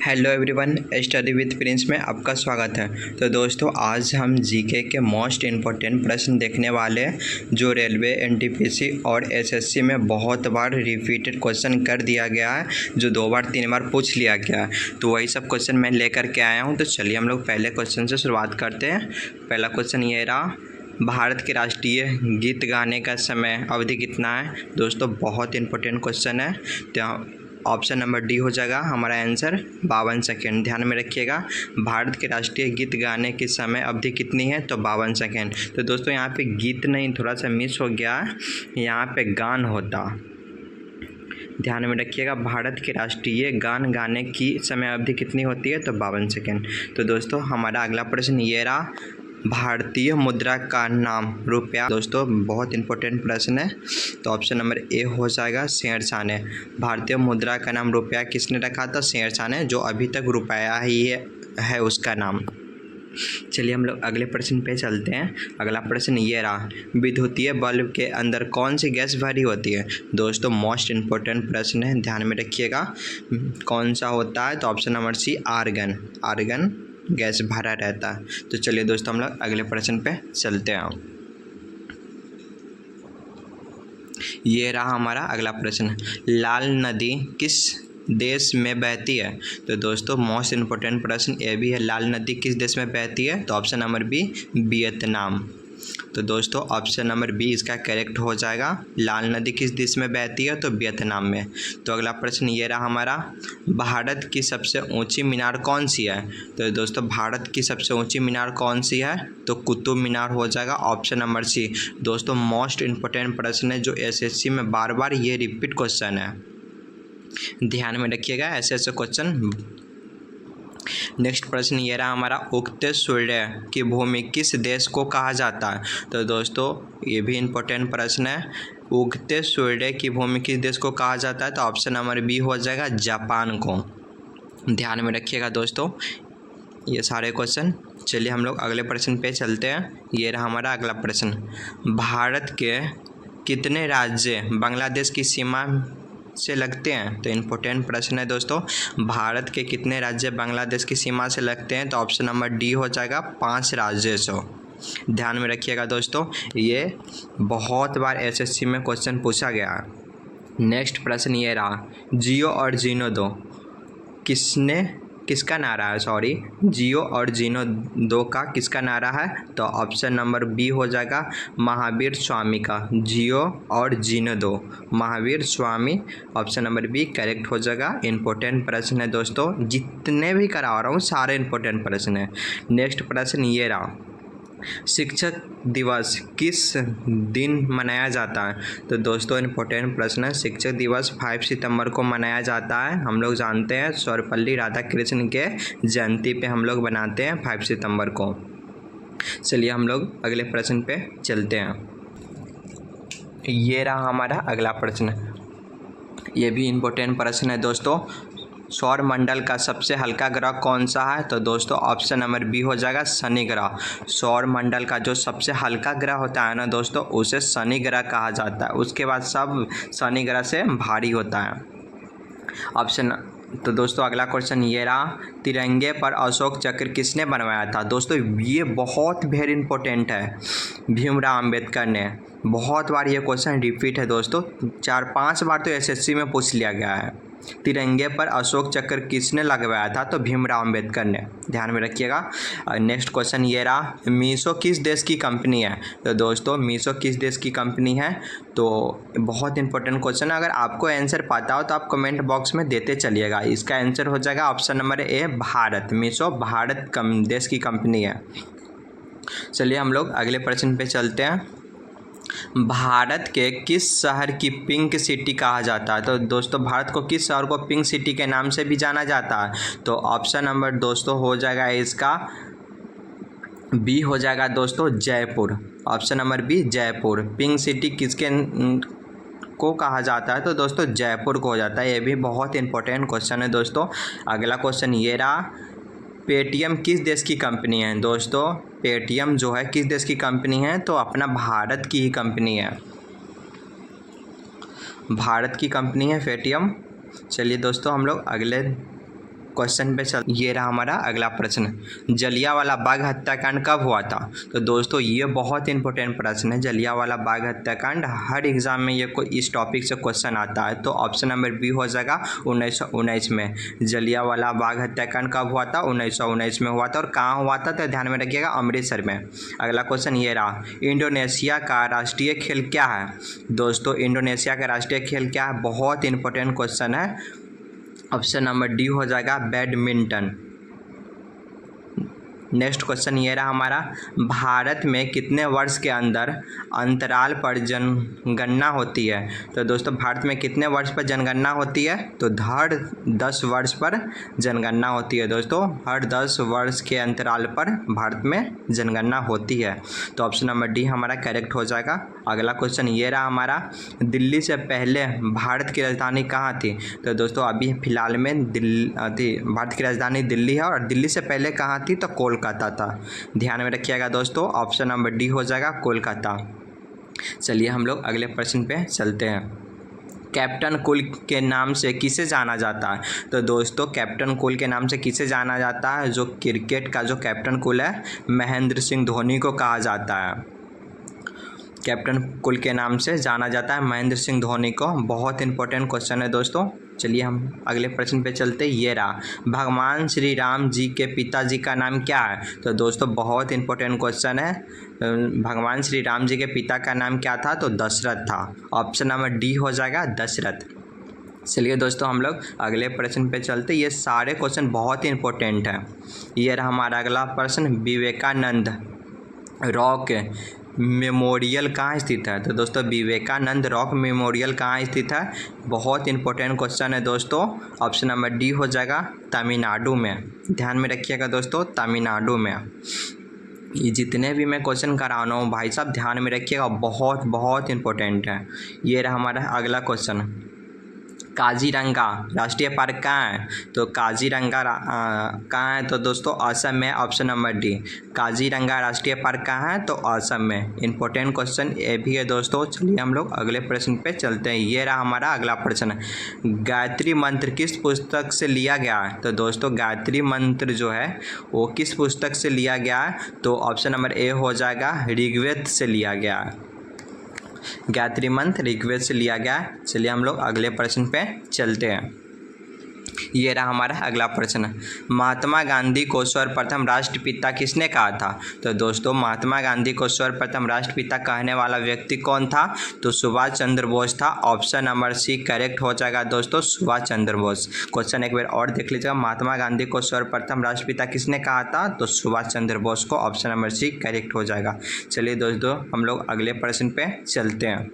Hello everyone, study with Prince में आपका स्वागत है। तो दोस्तों, आज हम जीके के मोस्ट इम्पोर्टेंट प्रश्न देखने वाले हैं जो रेलवे, एनटीपीसी और एसएससी में बहुत बार रिपीटेड क्वेश्चन कर दिया गया है, जो 2 बार 3 बार पूछ लिया गया है। तो वही सब क्वेश्चन मैं लेकर के आया हूँ। तो चलिए हम लोग पहले क्वेश्चन से शुरुआत करते हैं। पहला क्वेश्चन ये रहा, भारत के राष्ट्रीय गीत गाने का समय अवधि कितना है। दोस्तों, बहुत इंपॉर्टेंट क्वेश्चन है। तो ऑप्शन नंबर डी हो जाएगा हमारा आंसर 52 सेकेंड। ध्यान में रखिएगा, भारत के राष्ट्रीय गीत गाने की समय अवधि कितनी है, तो 52 सेकेंड। तो दोस्तों, यहाँ पे गीत नहीं, थोड़ा सा मिस हो गया, यहाँ पे गान होता। ध्यान में रखिएगा, भारत के राष्ट्रीय गान गाने की समय अवधि कितनी होती है, तो 52 सेकेंड। तो दोस्तों, हमारा अगला प्रश्न ये रहा, भारतीय मुद्रा का नाम रुपया। दोस्तों, बहुत इंपॉर्टेंट प्रश्न है। तो ऑप्शन नंबर ए हो जाएगा शेरशाह ने। भारतीय मुद्रा का नाम रुपया किसने रखा था, शेरशाह ने, जो अभी तक रुपया ही है उसका नाम। चलिए हम लोग अगले प्रश्न पे चलते हैं। अगला प्रश्न ये रहा, विद्युतीय बल्ब के अंदर कौन सी गैस भरी होती है। दोस्तों, मोस्ट इम्पोर्टेंट प्रश्न है, ध्यान में रखिएगा कौन सा होता है। तो option number C argon, argon gas भरा रहता है। तो चलिए दोस्तों, हम लोग अगले प्रश्न पे चलते हैं। ये रहा हमारा अगला प्रश्न, लाल नदी किस देश में बहती है। तो दोस्तों, मोस्ट इम्पोर्टेंट प्रश्न ये भी है, लाल नदी किस देश में बहती है। तो ऑप्शन नंबर बी वियतनाम। तो दोस्तों, ऑप्शन नंबर बी इसका करेक्ट हो जाएगा। लाल नदी किस देश में बहती है, तो वियतनाम में। तो अगला प्रश्न ये रहा हमारा, भारत की सबसे ऊंची मीनार कौन सी है। तो दोस्तों, भारत की सबसे ऊंची मीनार कौन सी है, तो कुतुब मीनार हो जाएगा, ऑप्शन नंबर सी। दोस्तों, मोस्ट इम्पोर्टेंट प्रश्न है जो एसएससी में बार बार ये रिपीट क्वेश्चन है, ध्यान में रखिएगा ऐसे क्वेश्चन। नेक्स्ट प्रश्न ये रहा हमारा, उगते सूर्य की भूमि किस देश को कहा जाता है। तो दोस्तों, ये भी इम्पोर्टेंट प्रश्न है, उगते सूर्य की भूमि किस देश को कहा जाता है। तो ऑप्शन नंबर बी हो जाएगा जापान को। ध्यान में रखिएगा दोस्तों ये सारे क्वेश्चन। चलिए हम लोग अगले प्रश्न पे चलते हैं। ये रहा हमारा अगला प्रश्न, भारत के कितने राज्य बांग्लादेश की सीमा से लगते हैं। तो इम्पोर्टेंट प्रश्न है दोस्तों, भारत के कितने राज्य बांग्लादेश की सीमा से लगते हैं। तो ऑप्शन नंबर डी हो जाएगा 5 राज्य से। ध्यान में रखिएगा दोस्तों, ये बहुत बार एसएससी में क्वेश्चन पूछा गया है। नेक्स्ट प्रश्न ये रहा, जियो और जीनो दो किसका नारा है, जियो और जीनो दो का किसका नारा है। तो ऑप्शन नंबर बी हो जाएगा महावीर स्वामी का। जियो और जीनो दो, Mahavir Swami, option number B correct हो जाएगा। इंपॉर्टेंट प्रश्न है दोस्तों, जितने भी करा रहा हूँ सारे इंपॉर्टेंट प्रश्न है। नेक्स्ट प्रश्न ये रहा, शिक्षक दिवस किस दिन मनाया जाता है। तो दोस्तों, इम्पोर्टेंट प्रश्न है, शिक्षक दिवस 5 सितंबर को मनाया जाता है। हम लोग जानते हैं सर्वपल्ली राधाकृष्ण के जयंती पे हम लोग बनाते हैं 5 सितंबर को। चलिए हम लोग अगले प्रश्न पे चलते हैं। ये रहा हमारा अगला प्रश्न, ये भी इम्पोर्टेंट प्रश्न है दोस्तों, सौर मंडल का सबसे हल्का ग्रह कौन सा है। तो दोस्तों, ऑप्शन नंबर बी हो जाएगा शनि ग्रह। सौर मंडल का जो सबसे हल्का ग्रह होता है ना दोस्तों, उसे शनि ग्रह कहा जाता है। उसके बाद सब शनि ग्रह से भारी होता है ऑप्शन। तो दोस्तों, अगला क्वेश्चन ये रहा, तिरंगे पर अशोक चक्र किसने बनवाया था। दोस्तों, ये बहुत वेरी इंपॉर्टेंट है, भीमराव अंबेडकर ने। बहुत बार ये क्वेश्चन रिपीट है दोस्तों, 4-5 बार तो एसएससी में पूछ लिया गया है। तिरंगे पर अशोक चक्र किसने लगवाया था, तो भीमराव अंबेडकर ने। ध्यान में रखिएगा। नेक्स्ट क्वेश्चन ये रहा, मीशो किस देश की कंपनी है। तो दोस्तों, मीशो किस देश की कंपनी है, तो बहुत इंपॉर्टेंट क्वेश्चन है। अगर आपको आंसर पता हो तो आप कमेंट बॉक्स में देते चलिएगा। इसका आंसर हो जाएगा option number A Bharat. Meesho Bharat देश की कंपनी है। चलिए हम लोग अगले प्रश्न पे चलते हैं, भारत के किस शहर की पिंक सिटी कहा जाता है। तो दोस्तों, भारत को किस शहर को पिंक सिटी के नाम से भी जाना जाता है। तो ऑप्शन नंबर दोस्तों हो जाएगा इसका बी हो जाएगा दोस्तों Jaipur. Option number B Jaipur. Pink city किसके को कहा जाता है, तो दोस्तों जयपुर को हो जाता है। ये भी बहुत इंपॉर्टेंट क्वेश्चन है दोस्तों। अगला क्वेश्चन ये रहा, पेटीएम किस देश की कंपनी है। दोस्तों, पेटीएम जो है किस देश की कंपनी है, तो अपना भारत की ही कंपनी है, भारत की कंपनी है पेटीएम। चलिए दोस्तों, हम लोग अगले क्वेश्चन पे चल, ये रहा हमारा अगला प्रश्न, जलियांवाला बाग हत्याकांड कब हुआ था? तो दोस्तों ये बहुत इंपॉर्टेंट प्रश्न है। जलियांवाला बाग हत्याकांड हर एग्जाम में ये इस टॉपिक से क्वेश्चन आता है। तो ऑप्शन नंबर बी हो जाएगा 1919 में। जलियांवाला बाग हत्याकांड कब हुआ था? 1919 में हुआ था। और कहाँ हुआ था? तो ध्यान में रखिएगा, अमृतसर में। अगला क्वेश्चन ये रहा, इंडोनेशिया का राष्ट्रीय खेल क्या है? दोस्तों इंडोनेशिया का राष्ट्रीय खेल क्या है? बहुत इंपॉर्टेंट क्वेश्चन है। ऑप्शन नंबर डी हो जाएगा बैडमिंटन। नेक्स्ट क्वेश्चन ये रहा हमारा, भारत में कितने वर्ष के अंदर अंतराल पर जनगणना होती है? तो दोस्तों भारत में कितने वर्ष पर जनगणना होती है? तो हर 10 वर्ष पर जनगणना होती है दोस्तों। हर 10 वर्ष के अंतराल पर भारत में जनगणना होती है। तो ऑप्शन नंबर डी हमारा करेक्ट हो जाएगा। अगला क्वेश्चन ये रहा हमारा, दिल्ली से पहले भारत की राजधानी कहाँ थी? तो दोस्तों अभी फिलहाल में भारत की राजधानी दिल्ली है, और दिल्ली से पहले कहाँ थी? तो कोलकाता था। ध्यान में रखिएगा दोस्तों, ऑप्शन नंबर डी हो जाएगा कोलकाता। चलिए हम लोग अगले प्रश्न पे चलते हैं। कैप्टन कूल के नाम से किसे जाना जाता है? तो दोस्तों कैप्टन कूल के नाम से किसे जाना जाता है? जो क्रिकेट का जो कैप्टन कूल है, महेंद्र सिंह धोनी को कहा जाता है। कैप्टन कूल के नाम से जाना जाता है महेंद्र सिंह धोनी को। बहुत इंपॉर्टेंट क्वेश्चन है दोस्तों। चलिए हम अगले प्रश्न पे चलते। ये रहा, भगवान श्री राम जी के पिताजी का नाम क्या है? तो दोस्तों बहुत इंपॉर्टेंट क्वेश्चन है। भगवान श्री राम जी के पिता का नाम क्या था? तो दशरथ था। ऑप्शन नंबर डी हो जाएगा दशरथ। चलिए दोस्तों हम लोग अगले प्रश्न पे चलते। ये सारे क्वेश्चन बहुत इंपॉर्टेंट हैं। ये रहा हमारा अगला प्रश्न, विवेकानंद रॉक मेमोरियल कहाँ स्थित है? तो दोस्तों विवेकानंद रॉक मेमोरियल कहाँ स्थित है? बहुत इंपॉर्टेंट क्वेश्चन है दोस्तों। ऑप्शन नंबर डी हो जाएगा तमिलनाडु में। ध्यान में रखिएगा दोस्तों, तमिलनाडु में। ये जितने भी मैं क्वेश्चन करा रहा हूँ भाई साहब ध्यान में रखिएगा, बहुत बहुत इंपॉर्टेंट है। ये रहा हमारा अगला क्वेश्चन, काजीरंगा राष्ट्रीय पार्क कहाँ है? तो काजीरंगा कहाँ है? तो दोस्तों असम में। ऑप्शन नंबर डी, काजीरंगा राष्ट्रीय पार्क कहाँ है? तो असम में। इंपॉर्टेंट क्वेश्चन ये भी है दोस्तों। चलिए हम लोग अगले प्रश्न पे चलते हैं। ये रहा हमारा अगला प्रश्न, गायत्री मंत्र किस पुस्तक से लिया गया है? तो दोस्तों गायत्री मंत्र जो है वो किस पुस्तक से लिया गया है? तो ऑप्शन नंबर ए हो जाएगा ऋग्वेद से लिया गया है। गायत्री मंत्र ऋग्वेद से लिया गया है। चलिए हम लोग अगले प्रश्न पे चलते हैं। ये रहा हमारा अगला प्रश्न, महात्मा गांधी को सर्वप्रथम राष्ट्रपिता किसने कहा था? तो दोस्तों महात्मा गांधी को सर्वप्रथम राष्ट्रपिता कहने वाला व्यक्ति कौन था? तो सुभाष चंद्र बोस था। ऑप्शन नंबर सी करेक्ट हो जाएगा दोस्तों, सुभाष चंद्र बोस। क्वेश्चन एक बार और देख लीजिएगा, महात्मा गांधी को सर्वप्रथम राष्ट्रपिता किसने कहा था? तो सुभाष चंद्र बोस को। ऑप्शन नंबर सी करेक्ट हो जाएगा। चलिए दोस्तों हम लोग अगले प्रश्न पे चलते हैं।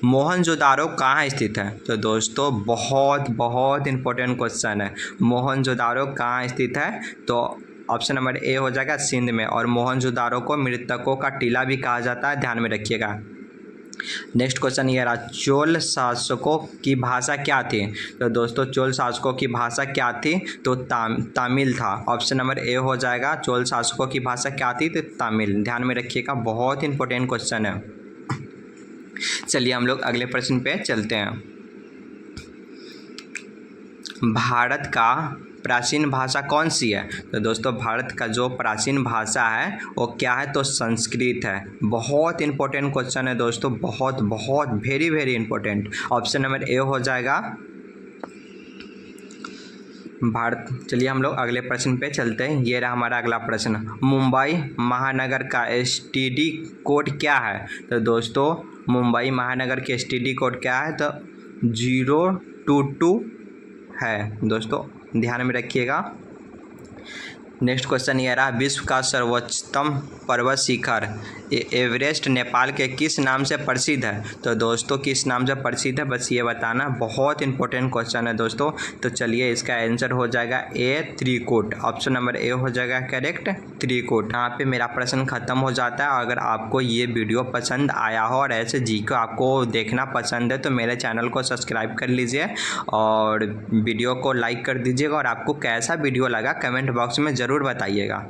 मोहनजोदारो कहाँ स्थित है? तो दोस्तों बहुत बहुत इंपॉर्टेंट क्वेश्चन है। मोहनजोदारो कहाँ स्थित है? तो ऑप्शन नंबर ए हो जाएगा सिंध में। और मोहनजोदारो को मृतकों का टीला भी कहा जाता है, ध्यान में रखिएगा। नेक्स्ट क्वेश्चन ये रहा, चोल शासकों की भाषा क्या थी? तो दोस्तों चोल शासकों की भाषा क्या थी? तो तमिल था। ऑप्शन नंबर ए हो जाएगा, चोल शासकों की भाषा क्या थी? तो तमिल। ध्यान में रखिएगा, बहुत इंपॉर्टेंट क्वेश्चन है। चलिए हम लोग अगले प्रश्न पे चलते हैं। भारत का प्राचीन भाषा कौन सी है? तो दोस्तों भारत का जो प्राचीन भाषा है वो क्या है? तो संस्कृत है। बहुत इंपॉर्टेंट क्वेश्चन है दोस्तों, बहुत बहुत very very important. Option number A हो जाएगा भारत। चलिए हम लोग अगले प्रश्न पे चलते हैं। ये रहा हमारा अगला प्रश्न, मुंबई महानगर का एसटीडी कोड क्या है? तो दोस्तों मुंबई महानगर के एसटीडी कोड क्या है? तो 022 है दोस्तों, ध्यान में रखिएगा। नेक्स्ट क्वेश्चन ये रहा, विश्व का सर्वोच्चतम पर्वत शिखर एवरेस्ट नेपाल के किस नाम से प्रसिद्ध है? तो दोस्तों किस नाम से प्रसिद्ध है बस ये बताना। बहुत इंपॉर्टेंट क्वेश्चन है दोस्तों। तो चलिए इसका आंसर हो जाएगा ए त्रिकुट। ऑप्शन नंबर ए हो जाएगा करेक्ट, त्रिकुट। यहाँ पे मेरा प्रश्न खत्म हो जाता है। अगर आपको ये वीडियो पसंद आया हो और ऐसे जी को आपको देखना पसंद है तो मेरे चैनल को सब्सक्राइब कर लीजिए और वीडियो को लाइक कर दीजिएगा। और आपको कैसा वीडियो लगा कमेंट बॉक्स में ज़रूर बताइएगा।